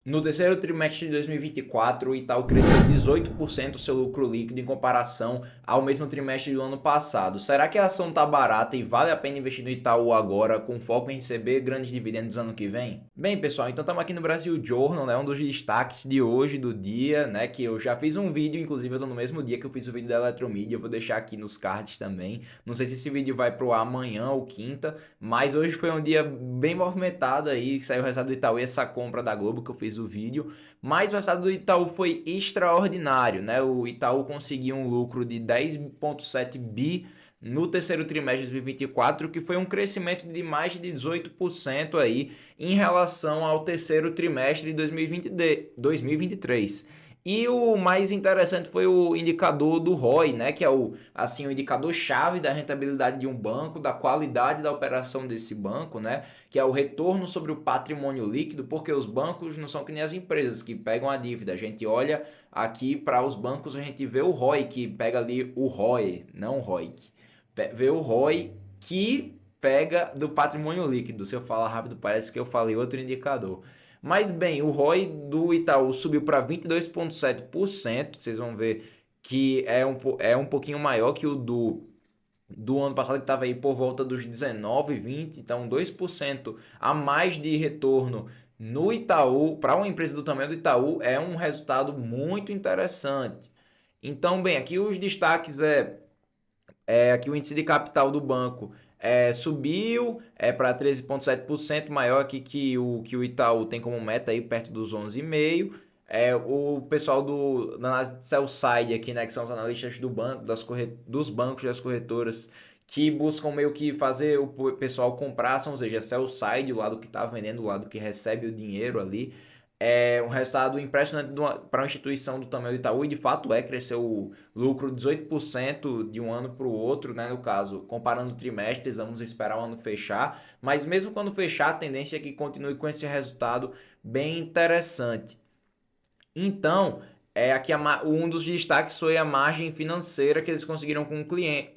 No terceiro trimestre de 2024, o Itaú cresceu 18% o seu lucro líquido em comparação ao mesmo trimestre do ano passado. Será que a ação está barata e vale a pena investir no Itaú agora, com foco em receber grandes dividendos ano que vem? Bem, pessoal, então estamos aqui no Brasil Journal, né, um dos destaques de hoje, do dia, né, que eu já fiz um vídeo, inclusive eu estou no mesmo dia que eu fiz o vídeo da Eletromídia, eu vou deixar aqui nos cards também. Não sei se esse vídeo vai pro ar amanhã ou quinta, mas hoje foi um dia bem movimentado aí, saiu o resultado do Itaú e essa compra da Globo que eu fiz o vídeo, mas o resultado do Itaú foi extraordinário, né? O Itaú conseguiu um lucro de 10,7 bi no terceiro trimestre de 2024, que foi um crescimento de mais de 18% aí em relação ao terceiro trimestre de 2023. E o mais interessante foi o indicador do ROI, né, que é o assim o indicador chave da rentabilidade de um banco, da qualidade da operação desse banco, né, que é o retorno sobre o patrimônio líquido, porque os bancos não são que nem as empresas que pegam a dívida. A gente olha aqui para os bancos, a gente vê o ROI, que pega ali o ROE, não o ROIC. Vê o ROI que pega do patrimônio líquido. Se eu falar rápido, parece que eu falei outro indicador. Mas bem, o ROI do Itaú subiu para 22,7%. Vocês vão ver que é um pouquinho maior que o do ano passado, que estava aí por volta dos 19, 20, então 2% a mais de retorno no Itaú, para uma empresa do tamanho do Itaú, é um resultado muito interessante. Então, bem, aqui os destaques aqui o índice de capital do banco subiu para 13,7%, maior aqui que o Itaú tem como meta aí perto dos 11,5%. O pessoal da análise de sell side aqui, né, que são os analistas do banco, dos bancos, das corretoras, que buscam meio que fazer o pessoal comprar, ou seja, sell side, o lado que está vendendo, o lado que recebe o dinheiro ali. É um resultado impressionante para uma instituição do tamanho do Itaú, e de fato cresceu o lucro 18% de um ano para o outro, né? No caso, comparando trimestres, vamos esperar o ano fechar, mas mesmo quando fechar, a tendência é que continue com esse resultado bem interessante. Então, aqui um dos destaques foi a margem financeira que eles conseguiram com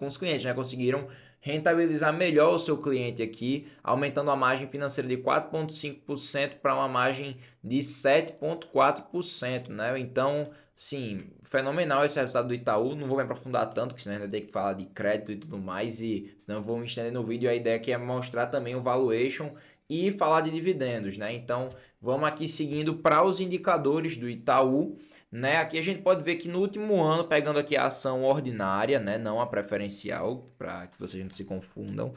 os clientes, né? Conseguiram rentabilizar melhor o seu cliente aqui, aumentando a margem financeira de 4,5% para uma margem de 7,4%, né? Então, sim, fenomenal esse resultado do Itaú. Não vou me aprofundar tanto, que senão ainda tem que falar de crédito e tudo mais, e senão eu vou me estender no vídeo. A ideia aqui é mostrar também o valuation e falar de dividendos, né? Então, vamos aqui seguindo para os indicadores do Itaú, né? Aqui a gente pode ver que no último ano, pegando aqui a ação ordinária, né, não a preferencial, para que vocês não se confundam,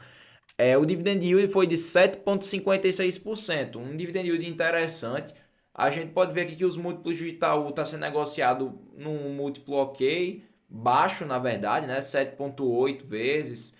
o dividend yield foi de 7,56%, um dividend yield interessante. A gente pode ver aqui que os múltiplos do Itaú está sendo negociado num múltiplo ok, baixo na verdade, né, 7,8 vezes.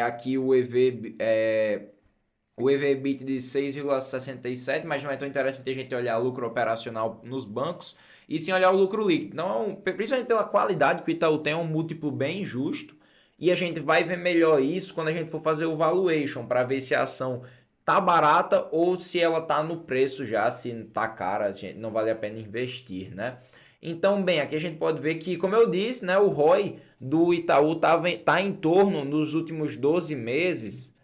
Aqui o EV/EBITDA de 6,67, mas não é tão interessante a gente olhar o lucro operacional nos bancos e sim olhar o lucro líquido. Então, principalmente pela qualidade que o Itaú tem, é um múltiplo bem justo, e a gente vai ver melhor isso quando a gente for fazer o valuation, para ver se a ação tá barata ou se ela tá no preço já, se tá cara, não vale a pena investir, né? Então, bem, aqui a gente pode ver que, como eu disse, né, o ROI do Itaú tá em torno, nos últimos 12 meses,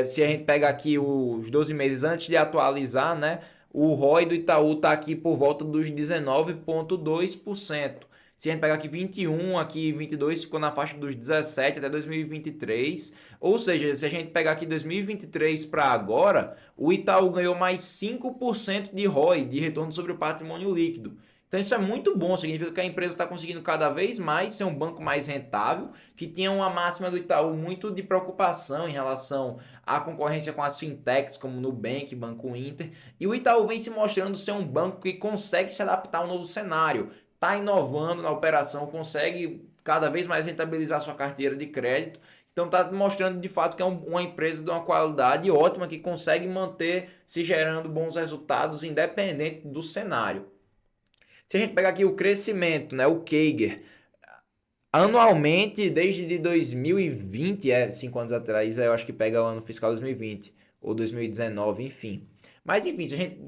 se a gente pega aqui os 12 meses antes de atualizar, né, o ROI do Itaú está aqui por volta dos 19,2%. Se a gente pegar aqui 21, aqui 22 ficou na faixa dos 17 até 2023. Ou seja, se a gente pegar aqui 2023 para agora, o Itaú ganhou mais 5% de ROI, de retorno sobre o patrimônio líquido. Então isso é muito bom, significa que a empresa está conseguindo cada vez mais ser um banco mais rentável, que tinha uma máxima do Itaú muito de preocupação em relação à concorrência com as fintechs, como Nubank, Banco Inter, e o Itaú vem se mostrando ser um banco que consegue se adaptar ao novo cenário, está inovando na operação, consegue cada vez mais rentabilizar sua carteira de crédito, então está mostrando de fato que é uma empresa de uma qualidade ótima, que consegue manter se gerando bons resultados independente do cenário. Se a gente pegar aqui o crescimento, né, o CAGR, anualmente, desde 2020, 5 anos atrás, eu acho que pega o ano fiscal 2020 ou 2019, enfim. Mas enfim, se a gente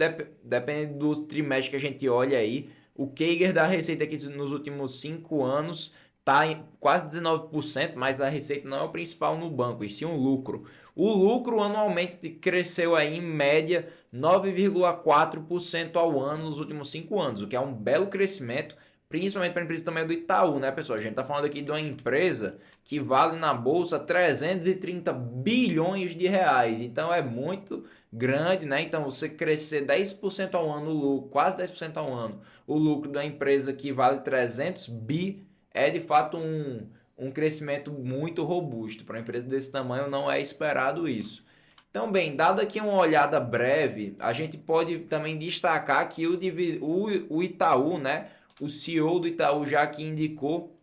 depende do trimestre que a gente olha aí, o CAGR da receita aqui nos últimos 5 anos está em quase 19%, mas a receita não é o principal no banco, e sim o lucro. O lucro anualmente cresceu aí em média 9,4% ao ano nos últimos 5 anos, o que é um belo crescimento, principalmente para a empresa também do Itaú, né, pessoal? A gente está falando aqui de uma empresa que vale na bolsa 330 bilhões de reais, então é muito grande, né? Então você crescer 10% ao ano, o lucro, quase 10% ao ano, o lucro da empresa que vale 300 bi é de fato um crescimento muito robusto. Para uma empresa desse tamanho não é esperado isso. Então, bem, dado aqui uma olhada breve, a gente pode também destacar que o Itaú, né, o CEO do Itaú já que indicou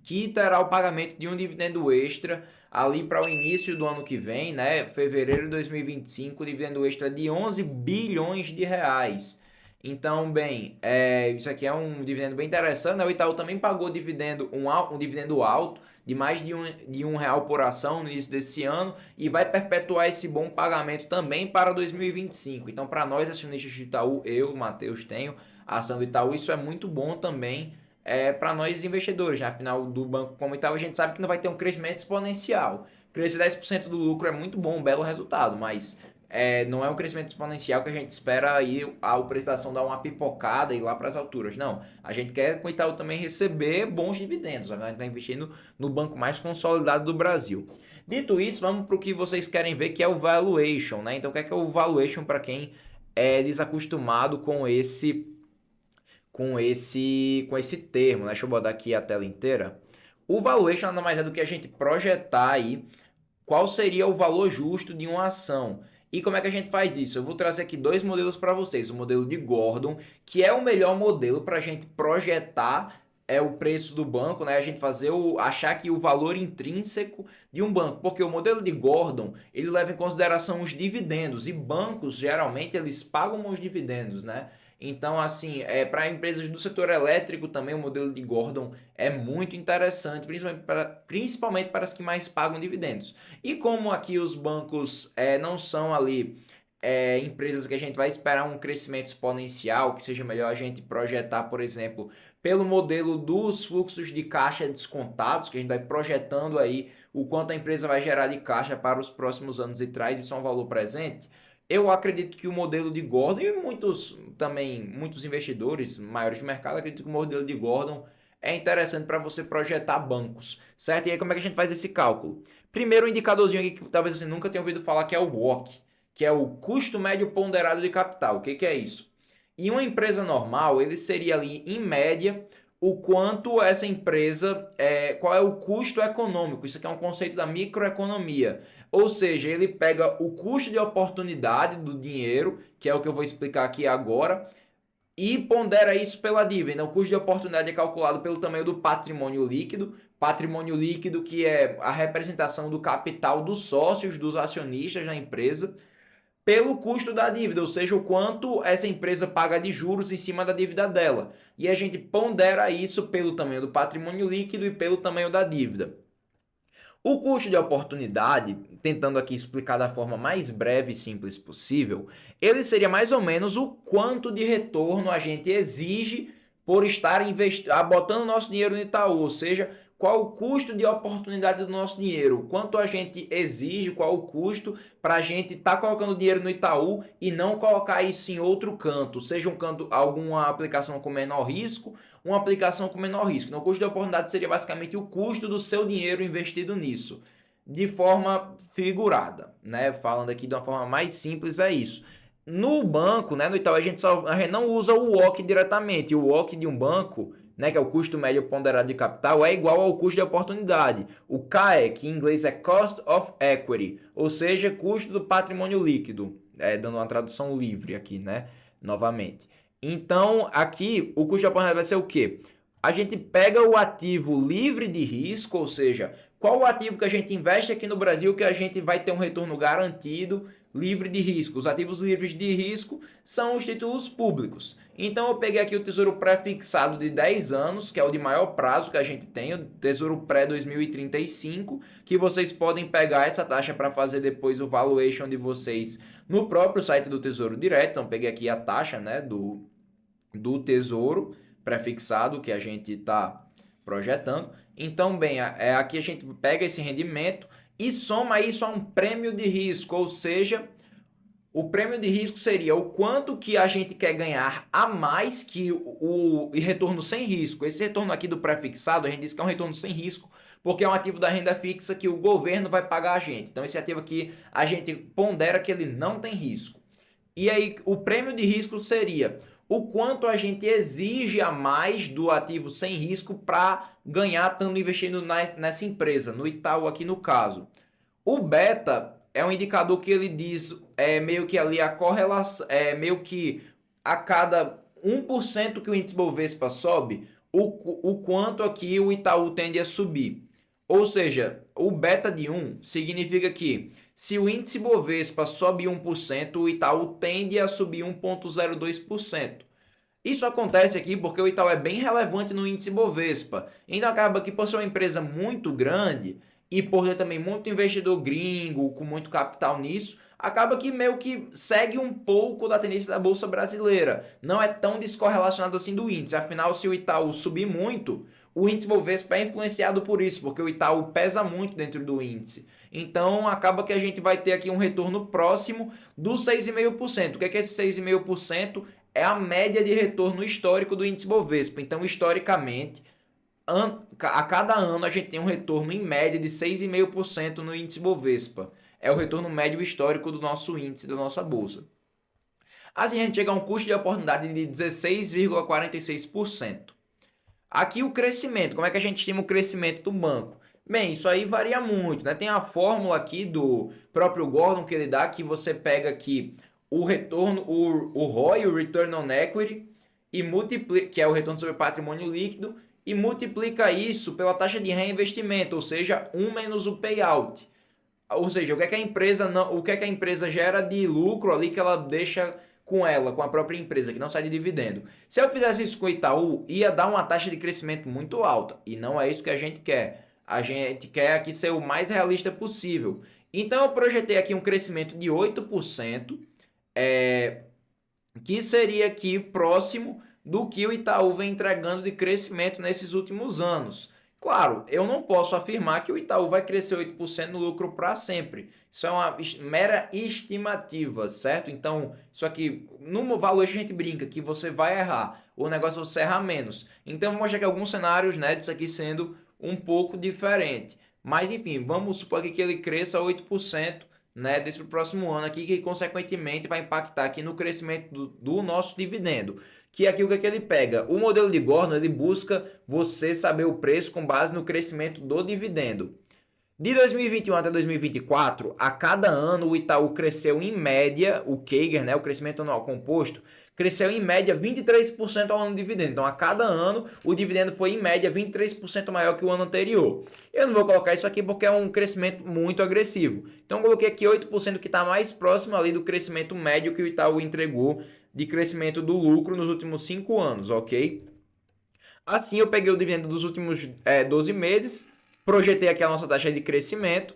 que terá o pagamento de um dividendo extra ali para o início do ano que vem, né, fevereiro de 2025, dividendo extra de 11 bilhões de reais. Então, bem, isso aqui é um dividendo bem interessante, né? O Itaú também pagou dividendo, um dividendo alto de mais de um real por ação no início desse ano e vai perpetuar esse bom pagamento também para 2025. Então, para nós acionistas do Itaú, eu, Matheus, tenho a ação do Itaú, isso é muito bom também para nós investidores, né? Afinal, do banco como Itaú, a gente sabe que não vai ter um crescimento exponencial. Crescer 10% do lucro é muito bom, um belo resultado, mas não é um crescimento exponencial que a gente espera aí o preço da ação dar uma pipocada e ir lá para as alturas. Não, a gente quer com o Itaú também receber bons dividendos. A gente está investindo no banco mais consolidado do Brasil. Dito isso, vamos para o que vocês querem ver, que é o valuation, né? Então, o que é o valuation para quem é desacostumado com esse termo, né? Deixa eu botar aqui a tela inteira. O valuation nada mais é do que a gente projetar aí qual seria o valor justo de uma ação. E como é que a gente faz isso? Eu vou trazer aqui dois modelos para vocês. O modelo de Gordon, que é o melhor modelo para a gente projetar o preço do banco, né? A gente achar que o valor intrínseco de um banco, porque o modelo de Gordon ele leva em consideração os dividendos e bancos geralmente eles pagam os dividendos, né? Então, assim, para empresas do setor elétrico também o modelo de Gordon é muito interessante, principalmente para as que mais pagam dividendos. E como aqui os bancos não são ali empresas que a gente vai esperar um crescimento exponencial, que seja melhor a gente projetar, por exemplo, pelo modelo dos fluxos de caixa descontados, que a gente vai projetando aí o quanto a empresa vai gerar de caixa para os próximos anos e traz isso a um valor presente. Eu acredito que o modelo de Gordon e muitos investidores maiores de mercado acreditam que o modelo de Gordon é interessante para você projetar bancos, certo? E aí como é que a gente faz esse cálculo? Primeiro um indicadorzinho aqui que talvez você nunca tenha ouvido falar, que é o WOC, que é o custo médio ponderado de capital. O que é isso? Em uma empresa normal, ele seria ali, em média, o quanto essa empresa, qual é o custo econômico. Isso aqui é um conceito da microeconomia. Ou seja, ele pega o custo de oportunidade do dinheiro, que é o que eu vou explicar aqui agora, e pondera isso pela dívida. Então, o custo de oportunidade é calculado pelo tamanho do patrimônio líquido que é a representação do capital dos sócios, dos acionistas da empresa, pelo custo da dívida, ou seja, o quanto essa empresa paga de juros em cima da dívida dela. E a gente pondera isso pelo tamanho do patrimônio líquido e pelo tamanho da dívida. O custo de oportunidade, tentando aqui explicar da forma mais breve e simples possível, ele seria mais ou menos o quanto de retorno a gente exige por estar botando nosso dinheiro no Itaú, ou seja, qual o custo de oportunidade do nosso dinheiro, quanto a gente exige, qual o custo para a gente estar colocando dinheiro no Itaú e não colocar isso em outro canto, seja um canto, alguma aplicação com menor risco, uma aplicação com menor risco. Então, o custo de oportunidade seria basicamente o custo do seu dinheiro investido nisso, de forma figurada, né? Falando aqui de uma forma mais simples, é isso. No banco, né, no Itaú, a gente não usa o WOC diretamente. O WOC de um banco, né, que é o custo médio ponderado de capital, é igual ao custo de oportunidade. O CAE, que em inglês é Cost of Equity, ou seja, custo do patrimônio líquido, dando uma tradução livre aqui, né, novamente. Então, aqui, o custo de oportunidade vai ser o quê? A gente pega o ativo livre de risco, ou seja, qual o ativo que a gente investe aqui no Brasil que a gente vai ter um retorno garantido, livre de risco? Os ativos livres de risco são os títulos públicos. Então, eu peguei aqui o Tesouro Pré-fixado de 10 anos, que é o de maior prazo que a gente tem, o Tesouro Pré-2035, que vocês podem pegar essa taxa para fazer depois o valuation de vocês no próprio site do Tesouro Direto. Então, peguei aqui a taxa, né, do Tesouro Pré-fixado que a gente está projetando. Então, bem, aqui a gente pega esse rendimento e soma isso a um prêmio de risco, ou seja, o prêmio de risco seria o quanto que a gente quer ganhar a mais que o retorno sem risco. Esse retorno aqui do pré-fixado, a gente diz que é um retorno sem risco, porque é um ativo da renda fixa que o governo vai pagar a gente. Então, esse ativo aqui, a gente pondera que ele não tem risco. E aí, o prêmio de risco seria o quanto a gente exige a mais do ativo sem risco para ganhar estando investindo nessa empresa, no Itaú aqui no caso. O beta é um indicador que ele diz meio que ali a correlação, meio que a cada 1% que o índice Bovespa sobe, o quanto aqui o Itaú tende a subir. Ou seja, o beta de 1 significa que se o índice Bovespa sobe 1%, o Itaú tende a subir 1,02%. Isso acontece aqui porque o Itaú é bem relevante no índice Bovespa. Então acaba que por ser uma empresa muito grande e por ter também muito investidor gringo com muito capital nisso, acaba que meio que segue um pouco da tendência da Bolsa Brasileira. Não é tão descorrelacionado assim do índice. Afinal, se o Itaú subir muito, o índice Bovespa é influenciado por isso, porque o Itaú pesa muito dentro do índice. Então acaba que a gente vai ter aqui um retorno próximo dos 6,5%. O que é esse 6,5%? É a média de retorno histórico do índice Bovespa. Então, historicamente, a cada ano a gente tem um retorno em média de 6,5% no índice Bovespa. É o retorno médio histórico do nosso índice, da nossa bolsa. Assim, a gente chega a um custo de oportunidade de 16,46%. Aqui o crescimento, como é que a gente estima o crescimento do banco? Bem, isso aí varia muito, né? Tem a fórmula aqui do próprio Gordon que ele dá, que você pega aqui o retorno, o ROI, o Return on Equity, e multiplica, que é o retorno sobre patrimônio líquido, e multiplica isso pela taxa de reinvestimento, ou seja, 1 menos o payout. Ou seja, o que é que a empresa não, o que é que a empresa gera de lucro ali que ela deixa com ela, com a própria empresa, que não sai de dividendo. Se eu fizesse isso com o Itaú, ia dar uma taxa de crescimento muito alta, e não é isso que a gente quer. A gente quer aqui ser o mais realista possível. Então eu projetei aqui um crescimento de 8%, que seria aqui próximo do que o Itaú vem entregando de crescimento nesses últimos anos. Claro, eu não posso afirmar que o Itaú vai crescer 8% no lucro para sempre. Isso é uma mera estimativa, certo? Então, isso aqui, no valor a gente brinca que você vai errar, o negócio é você errar menos. Então, vou mostrar aqui alguns cenários, né, disso aqui sendo um pouco diferente. Mas, enfim, vamos supor aqui que ele cresça 8%, né, desse próximo ano aqui, que consequentemente vai impactar aqui no crescimento do nosso dividendo. Que aqui o que é que ele pega? O modelo de Gordon, ele busca você saber o preço com base no crescimento do dividendo. De 2021 até 2024, a cada ano o Itaú cresceu em média, o CAGR, né, o crescimento anual composto, cresceu em média 23% ao ano de dividendo. Então, a cada ano, o dividendo foi em média 23% maior que o ano anterior. Eu não vou colocar isso aqui porque é um crescimento muito agressivo. Então, eu coloquei aqui 8% que está mais próximo ali do crescimento médio que o Itaú entregou de crescimento do lucro nos últimos 5 anos, ok? Assim, eu peguei o dividendo dos últimos 12 meses, projetei aqui a nossa taxa de crescimento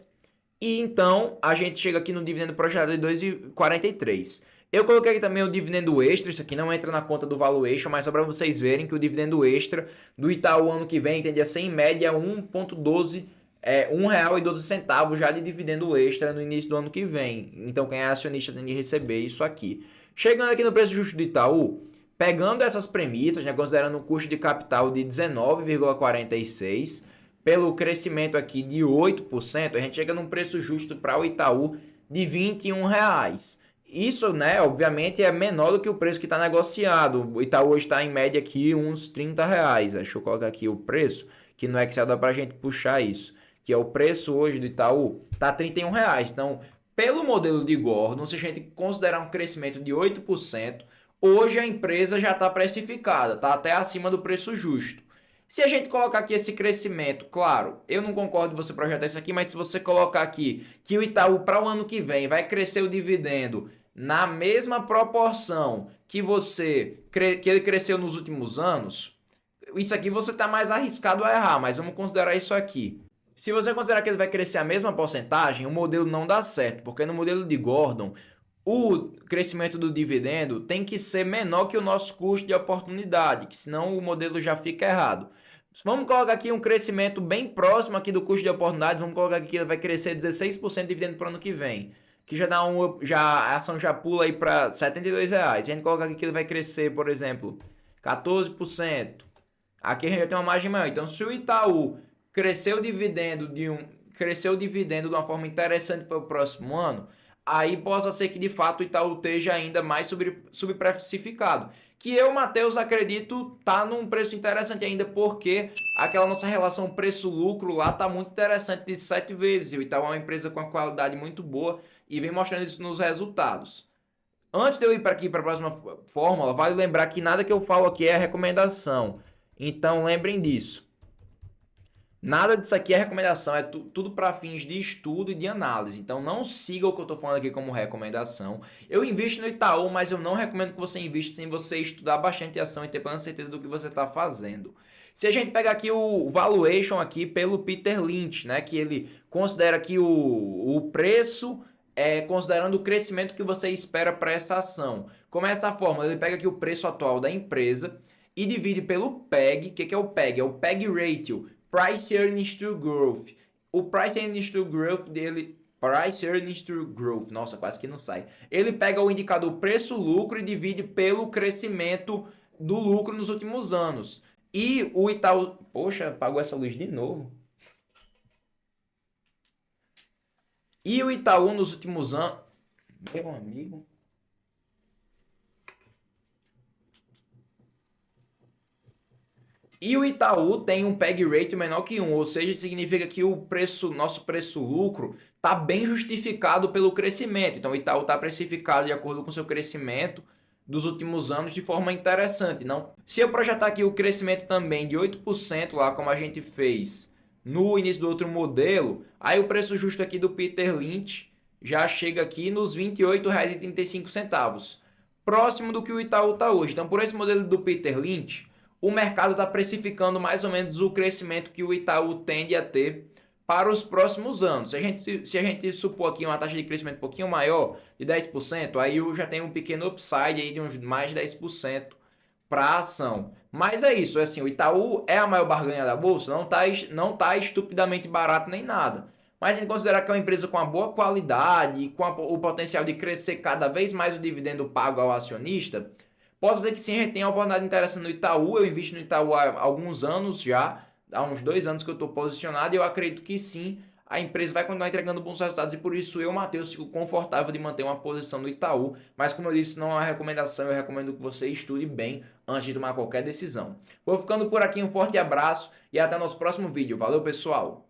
e então a gente chega aqui no dividendo projetado de 2,43. Eu coloquei aqui também o dividendo extra, isso aqui não entra na conta do valuation, mas só para vocês verem que o dividendo extra do Itaú ano que vem tende a ser em média 1,12 R$1,12 já de dividendo extra no início do ano que vem. Então quem é acionista tem de receber isso aqui. Chegando aqui no preço justo do Itaú, pegando essas premissas, né, considerando um custo de capital de 19,46, pelo crescimento aqui de 8%, a gente chega num preço justo para o Itaú de R$21. Isso, né, obviamente é menor do que o preço que está negociado. O Itaú hoje está em média aqui uns R$30. Deixa eu colocar aqui o preço, que no Excel dá para a gente puxar isso. Que é o preço hoje do Itaú, está R$31. Então, pelo modelo de Gordon, se a gente considerar um crescimento de 8%, hoje a empresa já está precificada, está até acima do preço justo. Se a gente colocar aqui esse crescimento, claro, eu não concordo você projetar isso aqui, mas se você colocar aqui que o Itaú para o ano que vem vai crescer o dividendo na mesma proporção que ele cresceu nos últimos anos, isso aqui você está mais arriscado a errar, mas vamos considerar isso aqui. Se você considerar que ele vai crescer a mesma porcentagem, o modelo não dá certo, porque no modelo de Gordon, o crescimento do dividendo tem que ser menor que o nosso custo de oportunidade, que senão o modelo já fica errado. Vamos colocar aqui um crescimento bem próximo aqui do custo de oportunidade. Vamos colocar aqui que ele vai crescer 16% de dividendo para o ano que vem. Que já dá a ação já pula aí para R$ 72. Se a gente colocar aqui que ele vai crescer, por exemplo, 14%. Aqui a gente já tem uma margem maior. Então, se o Itaú crescer o dividendo de uma forma interessante para o próximo ano, aí possa ser que de fato o Itaú esteja ainda mais subprecificado. Que eu, Matheus, acredito tá num preço interessante ainda, porque aquela nossa relação preço-lucro lá tá muito interessante de 7 vezes. O Itaú é uma empresa com uma qualidade muito boa e vem mostrando isso nos resultados. Antes de eu ir para aqui para a próxima fórmula, vale lembrar que nada que eu falo aqui é recomendação. Então lembrem disso. Nada disso aqui é recomendação, é tudo para fins de estudo e de análise. Então não siga o que eu estou falando aqui como recomendação. Eu invisto no Itaú, mas eu não recomendo que você invista sem você estudar bastante ação e ter plena certeza do que você está fazendo. Se a gente pegar aqui o valuation aqui pelo Peter Lynch, né, que ele considera aqui o preço considerando o crescimento que você espera para essa ação. Como é essa forma? Ele pega aqui o preço atual da empresa e divide pelo PEG. O que é o PEG? É o PEG Ratio, Price Earnings to Growth. O Price Earnings to Growth dele, Price Earnings to Growth, nossa, quase que não sai. Ele pega o indicador preço-lucro e divide pelo crescimento do lucro nos últimos anos. E o Itaú... Poxa, apagou essa luz de novo. E o Itaú nos últimos anos... Meu amigo... E o Itaú tem um PEG rate menor que 1, ou seja, significa que o nosso preço-lucro está bem justificado pelo crescimento. Então o Itaú está precificado de acordo com o seu crescimento dos últimos anos de forma interessante. Não, se eu projetar aqui o crescimento também de 8% lá, como a gente fez no início do outro modelo, aí o preço justo aqui do Peter Lynch já chega aqui nos R$ 28,35, próximo do que o Itaú está hoje. Então, por esse modelo do Peter Lynch, o mercado está precificando mais ou menos o crescimento que o Itaú tende a ter para os próximos anos. Se a gente supor aqui uma taxa de crescimento um pouquinho maior, de 10%, aí eu já tenho um pequeno upside aí de uns mais de 10% para a ação. Mas é isso, assim, o Itaú é a maior barganha da bolsa, não tá estupidamente barato nem nada. Mas a gente considerar que é uma empresa com uma boa qualidade, com o potencial de crescer cada vez mais o dividendo pago ao acionista, posso dizer que sim, a gente tem uma oportunidade interessante no Itaú. Eu invisto no Itaú há alguns anos já, há uns 2 anos que eu estou posicionado, e eu acredito que sim, a empresa vai continuar entregando bons resultados, e por isso eu, Matheus, fico confortável de manter uma posição no Itaú. Mas como eu disse, não é uma recomendação, eu recomendo que você estude bem antes de tomar qualquer decisão. Vou ficando por aqui, um forte abraço e até o nosso próximo vídeo. Valeu, pessoal!